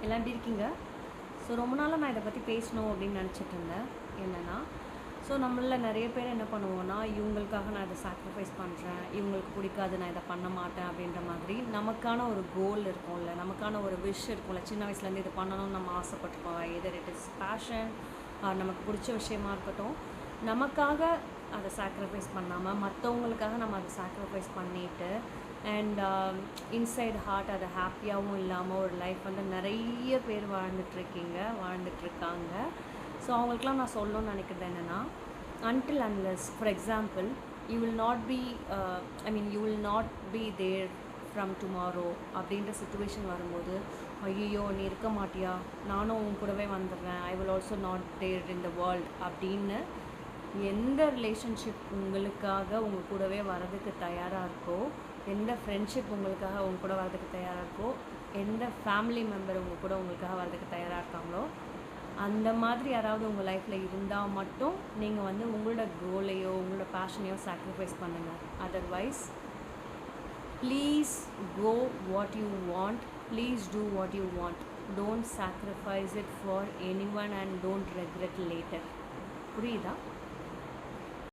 எல்லாம் எப்படி இருக்கீங்க? ஸோ ரொம்ப நாளாக நான் இதை பற்றி பேசணும் அப்படின்னு நினச்சிட்டு இருந்தேன். என்னென்னா, ஸோ நம்மளில் நிறைய பேர் என்ன பண்ணுவோன்னா, இவங்களுக்காக நான் இதை சாக்ரிஃபைஸ் பண்ணுறேன், இவங்களுக்கு பிடிக்காது நான் இதை பண்ண மாட்டேன் அப்படின்ற மாதிரி நமக்கான ஒரு கோல் இருக்கும்ல, நமக்கான ஒரு விஷ் இருக்கும்ல. சின்ன வயசுலேருந்து இது பண்ணணும்னு நம்ம ஆசைப்பட்டிருப்போம். எதர் இட் இஸ் பேஷன், நமக்கு பிடிச்ச விஷயமா இருக்கட்டும். நமக்காக அதை சாக்ரிஃபைஸ் பண்ணாமல் மற்றவங்களுக்காக நம்ம அதை சாக்ரிஃபைஸ் பண்ணிவிட்டு அண்ட் இன்சைட் ஹார்ட் அதை ஹாப்பியாகவும் இல்லாமல் ஒரு லைஃப் வந்து நிறைய பேர் வாழ்ந்துட்டுருக்காங்க. ஸோ அவங்களுக்குலாம் நான் சொல்லணும்னு நினைக்கிறது என்னென்னா, until unless for example you will not be there from tomorrow அப்படின்ற சுச்சுவேஷன் வரும்போது, ஐயோ நீ இருக்க மாட்டியா, நானும் உன் கூடவே வந்துடுறேன், I will also not there in the world அப்படின்னு எந்த ரிலேஷன்ஷிப் உங்களுக்காக உங்கள் கூடவே வரதுக்கு தயாராக இருக்கோ, எந்த ஃப்ரெண்ட்ஷிப் உங்களுக்காக உங்க கூட வரதுக்கு தயாராக இருக்கோ, எந்த ஃபேமிலி மெம்பர் உங்களுக்காக வரதுக்கு தயாராக இருக்காங்களோ, அந்த மாதிரி யாராவது உங்கள் லைஃப்பில் இருந்தால் மட்டும் நீங்கள் வந்து உங்களோட கோலையோ உங்களோட பேஷனையோ சாக்ரிஃபைஸ் பண்ணுங்கள். Otherwise please go what you want, please do what you want, don't sacrifice it for anyone and don't regret later. புரியுதா?